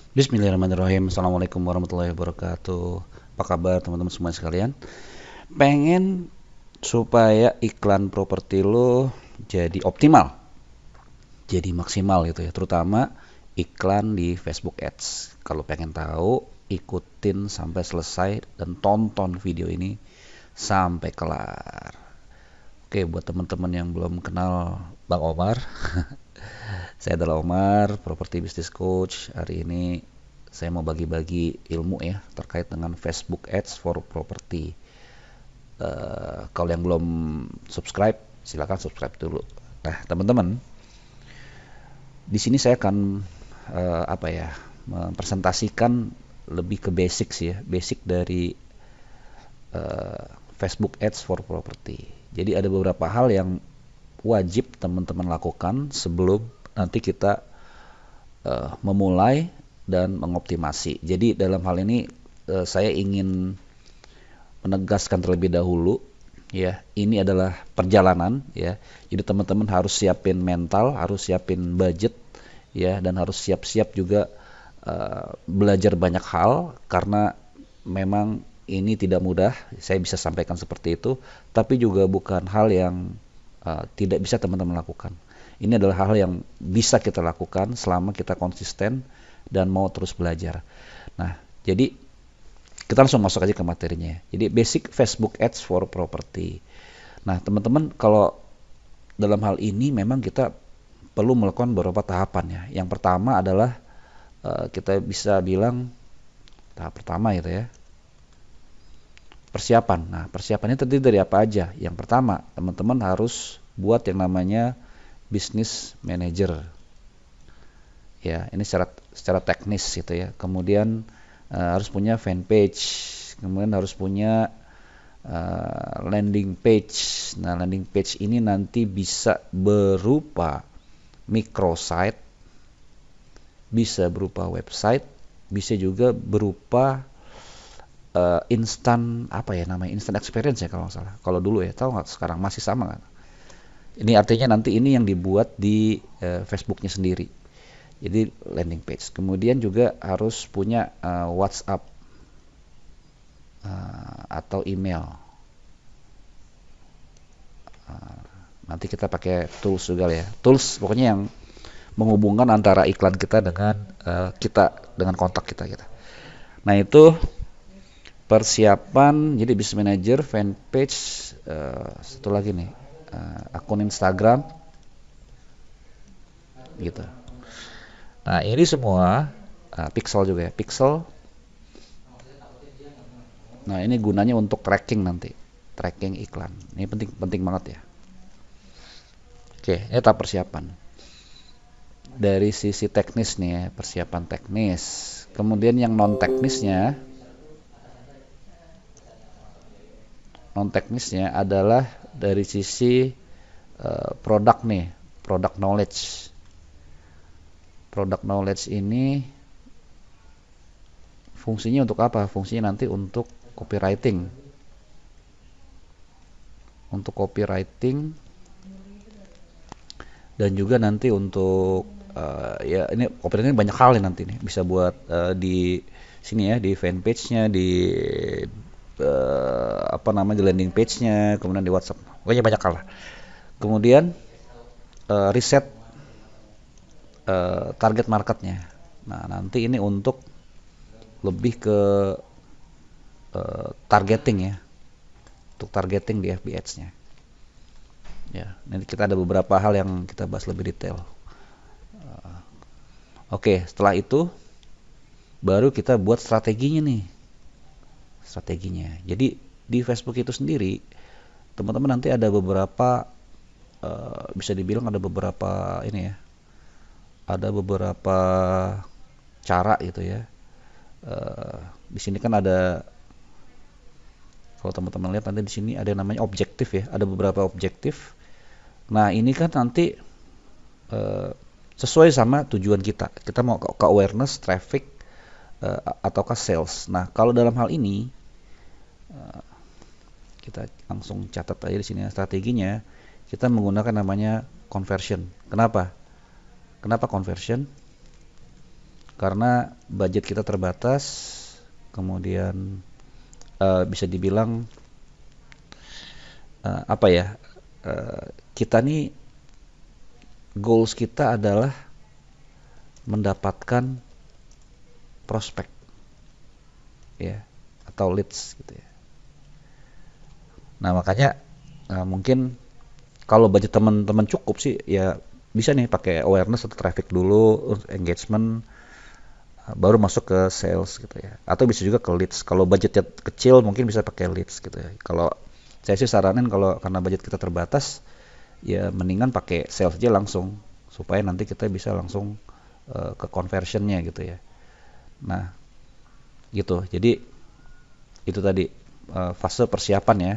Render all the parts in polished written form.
Bismillahirrahmanirrahim. Assalamualaikum warahmatullahi wabarakatuh. Apa kabar teman-teman semua sekalian? Pengen supaya iklan properti lo jadi optimal, jadi maksimal gitu ya. Terutama iklan di Facebook Ads. Kalau pengen tahu, ikutin sampai selesai dan tonton video ini sampai kelar. Oke, buat teman-teman yang belum kenal Bang Omar, saya adalah Omar, property business coach. Hari ini saya mau bagi-bagi ilmu ya terkait dengan Facebook Ads for Property. Kalau yang belum subscribe, silakan subscribe dulu. Nah, teman-teman, di sini saya akan mempresentasikan lebih ke basic sih ya, basic dari Facebook Ads for Property. Jadi ada beberapa hal yang wajib teman-teman lakukan sebelum nanti kita memulai dan mengoptimasi. Jadi dalam hal ini saya ingin menegaskan terlebih dahulu ya, ini adalah perjalanan ya. Jadi teman-teman harus siapin mental, harus siapin budget ya, dan harus siap-siap juga belajar banyak hal karena memang ini tidak mudah. Saya bisa sampaikan seperti itu, tapi juga bukan hal yang tidak bisa teman-teman lakukan. Ini adalah hal yang bisa kita lakukan selama kita konsisten dan mau terus belajar. Nah, jadi kita langsung masuk aja ke materinya. Jadi basic Facebook Ads for Property. Nah, teman-teman, kalau dalam hal ini memang kita perlu melakukan beberapa tahapan ya. Yang pertama adalah kita bisa bilang tahap pertama gitu ya, persiapan. Nah, persiapannya terdiri dari apa aja? Yang pertama, teman-teman harus buat yang namanya business manager. Ya, ini secara teknis gitu ya. Kemudian harus punya fanpage, kemudian harus punya landing page. Nah, landing page ini nanti bisa berupa microsite, bisa berupa website, bisa juga berupa instant apa ya namanya, instant experience ya kalau nggak salah. Kalau dulu ya, tahu nggak sekarang masih sama kan? Ini artinya nanti ini yang dibuat di Facebooknya sendiri. Jadi landing page. Kemudian juga harus punya WhatsApp atau email. Nanti kita pakai tools juga ya. Tools pokoknya yang menghubungkan antara iklan kita dengan dengan kontak kita gitu. Nah, itu persiapan. Jadi business manager, fanpage, satu lagi nih, akun Instagram gitu. Nah, ini semua pixel juga ya, pixel. Nah, ini gunanya untuk tracking nanti, tracking iklan. Ini penting banget ya. Oke, ini tahap persiapan. Dari sisi teknis nih ya, persiapan teknis. Kemudian yang non teknisnya adalah dari sisi produk nih, product knowledge. Product knowledge ini fungsinya untuk apa? Fungsinya nanti untuk copywriting. Untuk copywriting dan juga nanti untuk ya ini copywriting banyak hal nih nanti nih. Bisa buat di sini ya, di fanpage-nya, di di landing page-nya, kemudian di WhatsApp. Pokoknya banyak hal. Kemudian riset target marketnya. Nah, nanti ini untuk lebih ke targeting ya, untuk targeting di FB Ads-nya. Ya, nanti kita ada beberapa hal yang kita bahas lebih detail. Oke, setelah itu baru kita buat strateginya nih. Strateginya. Jadi di Facebook itu sendiri, teman-teman nanti ada beberapa bisa dibilang ada beberapa ini ya. Ada beberapa cara gitu ya. Di sini kan ada, kalau teman-teman lihat nanti di sini ada yang namanya objektif ya, ada beberapa objektif. Nah, ini kan nanti sesuai sama tujuan kita. Kita mau ke awareness, traffic, ataukah sales. Nah, kalau dalam hal ini kita langsung catat aja di sini strateginya. Kita menggunakan namanya conversion. Kenapa? Kenapa conversion? karena budget kita terbatas, kemudian bisa dibilang apa ya, kita nih goals kita adalah mendapatkan prospek ya, atau leads gitu ya. Nah makanya mungkin kalau budget teman-teman cukup sih ya bisa nih pakai awareness atau traffic dulu, engagement, baru masuk ke sales gitu ya. Atau bisa juga ke leads. Kalau budgetnya kecil mungkin bisa pakai leads gitu ya. Kalau saya sih saranin kalau karena budget kita terbatas ya mendingan pakai sales aja langsung supaya nanti kita bisa langsung ke conversionnya gitu ya. Nah gitu. Jadi itu tadi fase persiapan ya.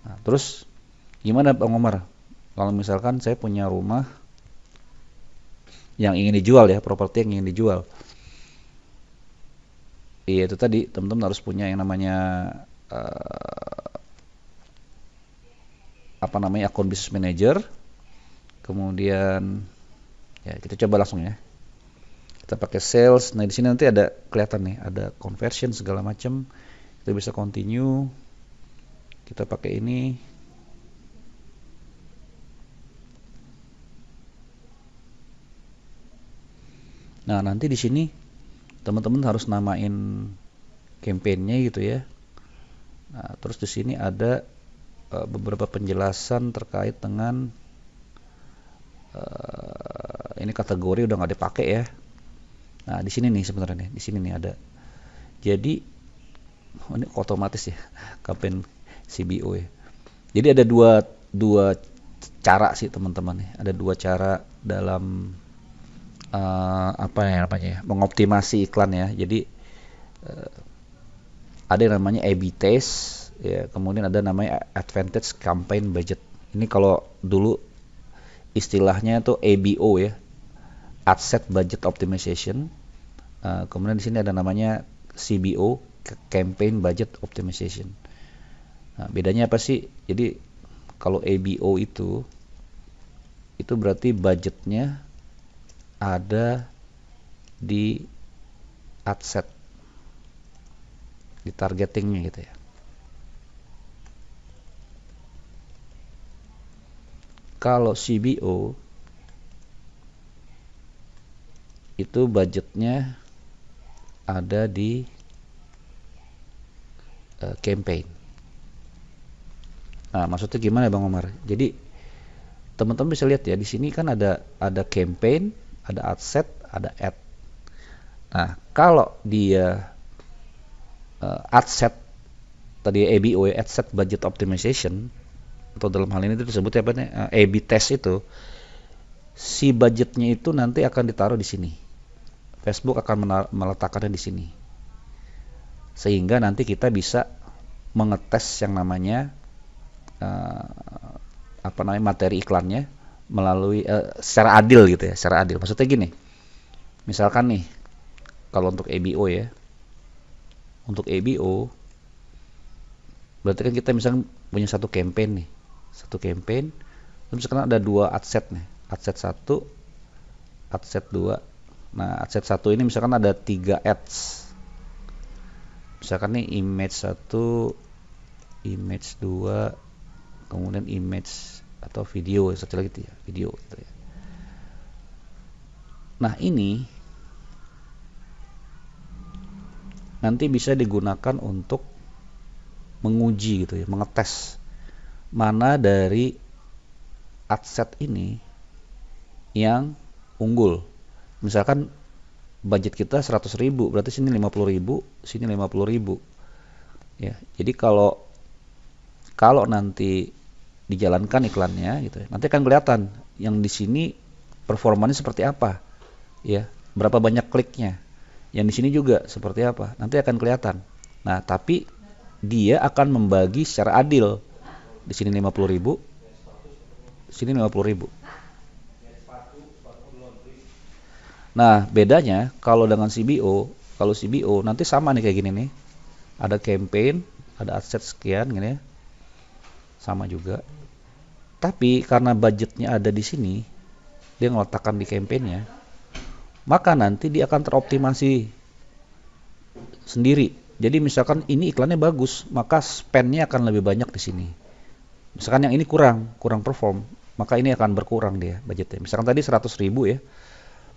Nah, terus gimana Bang Omar? Kalau misalkan saya punya rumah yang ingin dijual ya, properti yang ingin dijual. Iya itu tadi teman-teman harus punya yang namanya akun business manager. Kemudian ya kita coba langsung ya. Kita pakai sales. Nah di sini nanti ada kelihatan nih, ada conversion segala macam. Kita bisa continue. Kita pakai ini. Nah nanti di sini teman-teman harus namain campaign-nya gitu ya. Nah, terus di sini ada beberapa penjelasan terkait dengan ini kategori udah nggak dipakai ya. Nah di sini nih sebenarnya nih, di sini nih ada. Jadi ini otomatis ya campaign CBO ya. Jadi ada dua cara sih teman-teman ya. Ada dua cara dalam apa ya namanya mengoptimasi iklan ya. Jadi ada yang namanya A/B test ya, kemudian ada namanya advantage campaign budget. Ini kalau dulu istilahnya itu ABO ya, ad set budget optimization. Kemudian di sini ada namanya CBO, campaign budget optimization. Nah, bedanya apa sih? Jadi kalau ABO itu berarti budgetnya ada di ad set, di targetingnya gitu ya. Kalau CBO itu budgetnya ada di campaign. Nah, maksudnya gimana Bang Omar? Jadi teman-teman bisa lihat ya di sini kan ada campaign, ada ad set, ada ad. Nah, kalau dia ad set tadi ABO ad set budget optimization atau dalam hal ini itu disebutnya apa nih? A/B test itu, si budgetnya itu nanti akan ditaruh di sini. Facebook akan meletakkannya di sini. Sehingga nanti kita bisa mengetes yang namanya materi iklannya melalui secara adil gitu ya, secara adil. Maksudnya gini. Misalkan nih kalau untuk ABO ya. Untuk ABO berarti kan kita misalnya punya satu campaign nih. Satu campaign, terus misalkan ada dua ad set nih. Ad set 1, ad set 2. Nah, ad set 1 ini misalkan ada 3 ads. Misalkan nih image 1, image 2, kemudian image atau video, satu lagi ya, video gitu ya. Nah, ini nanti bisa digunakan untuk menguji gitu ya, mengetes mana dari ad set ini yang unggul. Misalkan budget kita 100.000, berarti sini 50.000, sini 50.000. Ya, jadi kalau nanti dijalankan iklannya gitu ya, nanti akan kelihatan yang di sini performanya seperti apa. Ya, berapa banyak kliknya. Yang di sini juga seperti apa. Nanti akan kelihatan. Nah, tapi dia akan membagi secara adil. Di sini 50.000, sini 50.000. Nah, bedanya kalau dengan CBO, kalau CBO nanti sama nih kayak gini nih. Ada campaign, ada ad set sekian gini ya. Sama juga. Tapi karena budgetnya ada di sini, dia ngeletakkan di campaignnya. maka nanti dia akan teroptimasi sendiri. Jadi misalkan ini iklannya bagus, maka spendnya akan lebih banyak di sini. Misalkan yang ini kurang perform, maka ini akan berkurang dia budgetnya. Misalkan tadi 100.000 ya,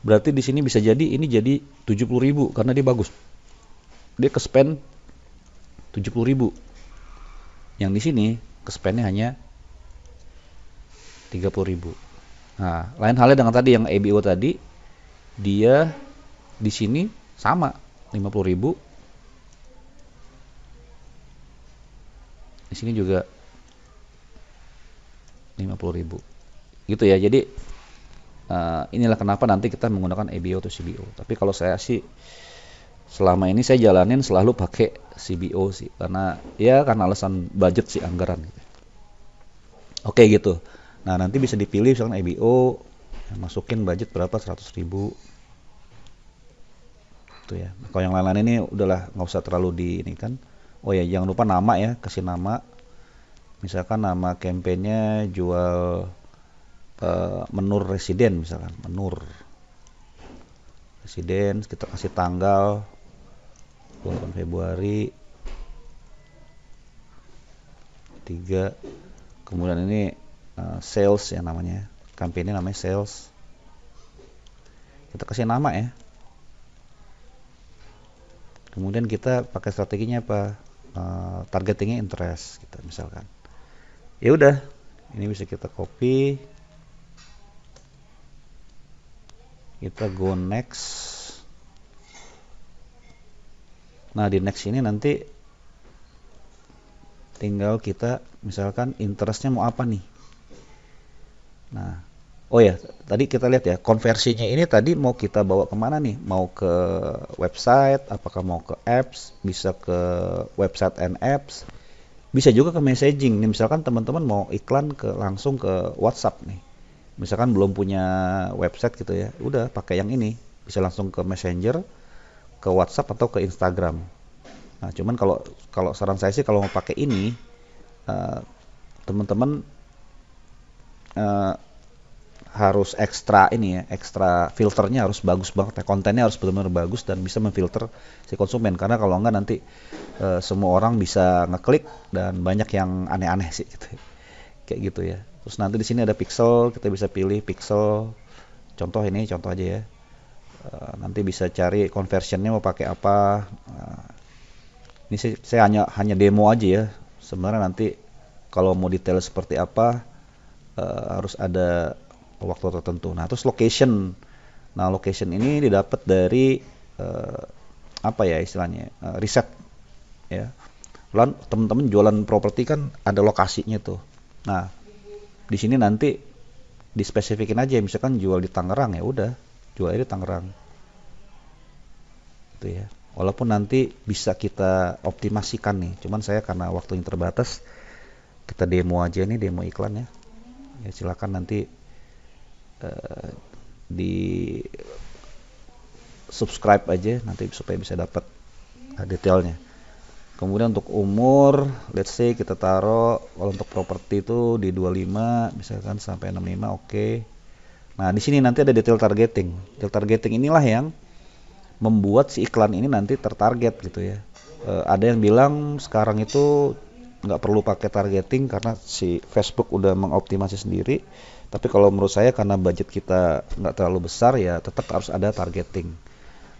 berarti di sini bisa jadi ini jadi 70.000 karena dia bagus. Dia ke spend 70.000. Yang di sini ke spendnya hanya 30.000. Nah, lain halnya dengan tadi yang ABO tadi, dia di sini sama 50.000. Di sini juga 50.000. Gitu ya. Jadi inilah kenapa nanti kita menggunakan ABO atau CBO. Tapi kalau saya sih selama ini saya jalanin selalu pakai CBO sih, karena alasan budget sih, anggaran gitu. Oke gitu. Nah, nanti bisa dipilih misalkan ABO, masukin budget berapa, 100.000 gitu ya. Kalau yang lain-lain ini udahlah, nggak usah terlalu di ini kan. Oh ya, jangan lupa nama ya, kasih nama. Misalkan nama kampanyenya jual menur residen, misalkan menur residen, kita kasih tanggal 8 Februari 3. Kemudian ini sales ya namanya, kampanye namanya sales, kita kasih nama ya. Kemudian kita pakai strateginya apa, targetingnya interest kita misalkan. Ya udah, ini bisa kita copy, kita go next. Nah, di next ini nanti tinggal kita misalkan interestnya mau apa nih. Nah, oh ya, tadi kita lihat ya, konversinya ini tadi mau kita bawa kemana nih? Mau ke website, apakah mau ke apps, bisa ke website and apps, bisa juga ke messaging. Nih, misalkan teman-teman mau iklan langsung ke WhatsApp nih. Misalkan belum punya website gitu ya, udah pakai yang ini, bisa langsung ke Messenger, ke WhatsApp atau ke Instagram. Nah, cuman kalau saran saya sih kalau mau pakai ini, teman-teman harus ekstra ini ya, ekstra filternya harus bagus banget, kontennya harus benar-benar bagus dan bisa memfilter si konsumen, karena kalau enggak nanti semua orang bisa ngeklik dan banyak yang aneh-aneh sih gitu. Kayak gitu ya. Terus nanti di sini ada pixel, kita bisa pilih pixel. Contoh aja ya. Nanti bisa cari conversionnya mau pakai apa. Ini saya hanya demo aja ya. Sebenarnya nanti kalau mau detail seperti apa harus ada waktu tertentu. Nah, terus location. Nah, location ini didapat dari apa ya istilahnya, riset ya. Lalu teman-teman jualan properti kan ada lokasinya tuh. Nah, di sini nanti dispesifikin aja, misalkan jual di Tangerang, ya udah jual di Tangerang. Gitu ya. Walaupun nanti bisa kita optimasikan nih, cuman saya karena waktunya terbatas, kita demo aja nih, demo iklan ya. Ya silakan nanti di subscribe aja nanti supaya bisa dapat detailnya. Kemudian untuk umur, let's say kita taruh kalau untuk properti itu di 25 misalkan sampai 65, oke. Nah, di sini nanti ada detail targeting. Detail targeting inilah yang membuat si iklan ini nanti tertarget gitu ya. Ada yang bilang sekarang itu nggak perlu pakai targeting karena si Facebook udah mengoptimasi sendiri. Tapi kalau menurut saya karena budget kita nggak terlalu besar ya tetap harus ada targeting.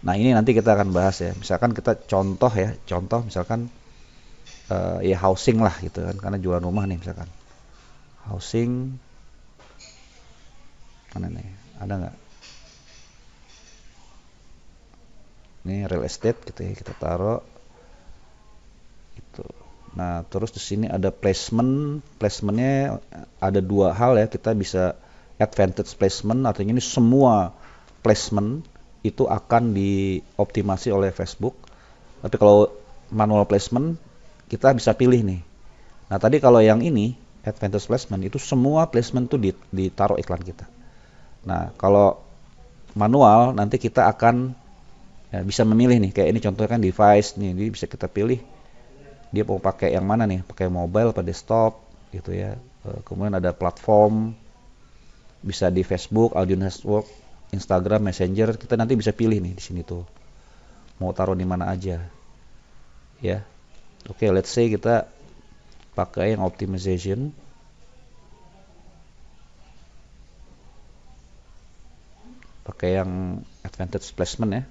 Nah, ini nanti kita akan bahas ya. Misalkan kita contoh misalkan ya housing lah gitu kan, karena jualan rumah nih misalkan. Housing mana nih? Ada nggak? Ini real estate gitu ya, kita taruh itu. Nah, terus di sini ada placement. Placementnya ada dua hal ya, kita bisa advantage placement, artinya ini semua placement itu akan dioptimasi oleh Facebook. Tapi kalau manual placement kita bisa pilih nih. Nah, tadi kalau yang ini advantage placement itu semua placement tuh ditaruh iklan kita. Nah, kalau manual nanti kita akan bisa memilih nih, kayak ini contohnya kan device nih, jadi bisa kita pilih dia mau pakai yang mana nih, pakai mobile atau desktop gitu ya. Kemudian ada platform, bisa di Facebook, audio network, Instagram, Messenger, kita nanti bisa pilih nih di sini tuh. Mau taruh di mana aja. Ya. Oke, let's say kita pakai yang optimization. Pakai yang advantage placement ya.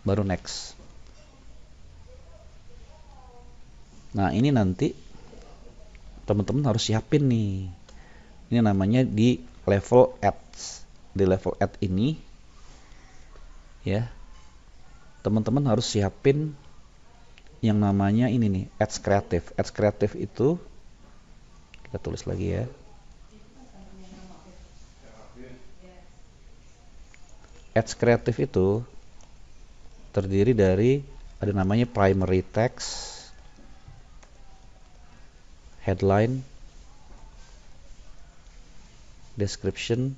Baru next. Nah, ini nanti teman-teman harus siapin nih. Ini namanya di level ads. Di level ad ini ya, teman-teman harus siapin yang namanya ini nih, ads kreatif. Ads kreatif itu kita tulis lagi ya. Ads kreatif itu terdiri dari ada namanya primary text, headline, description,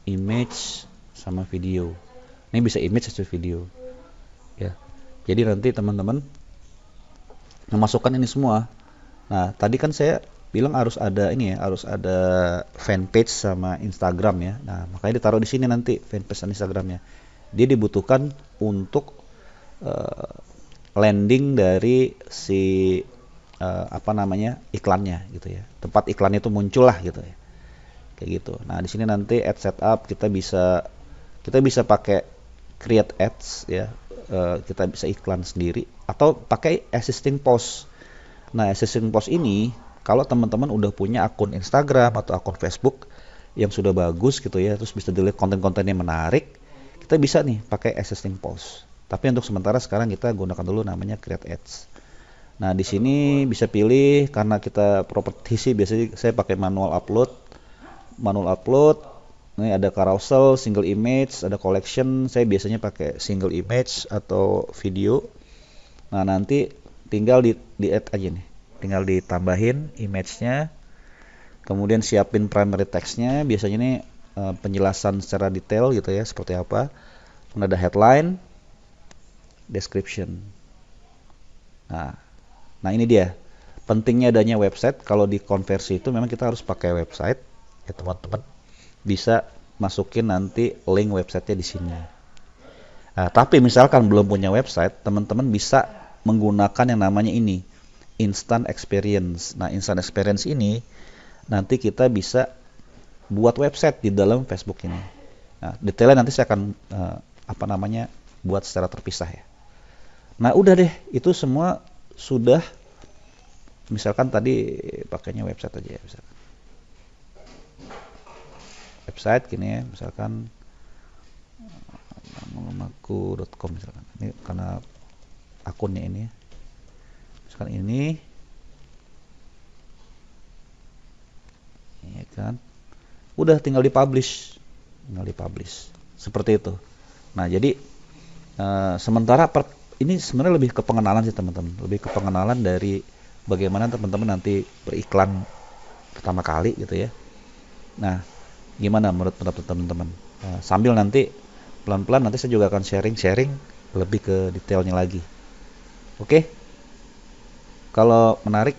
image, sama video. Ini bisa image atau video ya. Jadi nanti teman-teman memasukkan ini semua. Nah, tadi kan saya bilang harus ada ini ya, harus ada fanpage sama Instagram ya. Nah, makanya ditaruh di sini nanti fanpage dan Instagramnya. Dia dibutuhkan untuk landing dari si apa namanya, iklannya gitu ya. Tempat iklannya itu muncul lah gitu ya. Kayak gitu. Nah, di sini nanti ad setup kita bisa pakai create ads ya. Kita bisa iklan sendiri atau pakai existing post. Nah, existing post ini kalau teman-teman udah punya akun Instagram atau akun Facebook yang sudah bagus gitu ya, terus bisa dilihat konten-konten yang menarik, kita bisa nih pakai existing post. Tapi untuk sementara sekarang kita gunakan dulu namanya create ads. Nah, di sini bisa pilih karena kita properti sih biasanya saya pakai manual upload. Ini ada carousel, single image, ada collection. Saya biasanya pakai single image atau video. Nah, nanti tinggal di add aja nih. Tinggal ditambahin image-nya. Kemudian siapin primary text-nya. Biasanya ini penjelasan secara detail gitu ya, seperti apa. Kemudian ada headline, description. Nah, ini dia. Pentingnya adanya website. Kalau di konversi itu memang kita harus pakai website. Ya, teman-teman bisa masukin nanti link websitenya di sini. Nah, tapi misalkan belum punya website, teman-teman bisa menggunakan yang namanya ini, instant experience. Nah, instant experience ini nanti kita bisa buat website di dalam Facebook ini. Nah, detailnya nanti saya akan buat secara terpisah ya. Nah, udah deh, itu semua sudah. Misalkan tadi pakainya website aja ya, misalkan. Website gini ya, misalkan namaku.com misalkan. Ini karena akunnya ini. Misalkan ini ya kan. Udah tinggal dipublish. Seperti itu. Nah, jadi sementara ini sebenarnya lebih ke pengenalan sih teman-teman. Lebih ke pengenalan dari bagaimana teman-teman nanti beriklan pertama kali gitu ya. Nah, gimana menurut pendapat teman-teman? Sambil nanti pelan-pelan nanti saya juga akan sharing lebih ke detailnya lagi. Oke? Kalau menarik,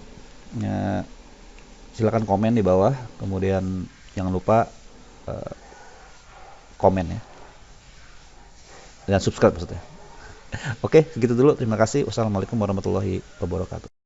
silakan komen di bawah. Kemudian jangan lupa komen ya. Dan subscribe maksudnya. Oke, segitu dulu. Terima kasih. Wassalamualaikum warahmatullahi wabarakatuh.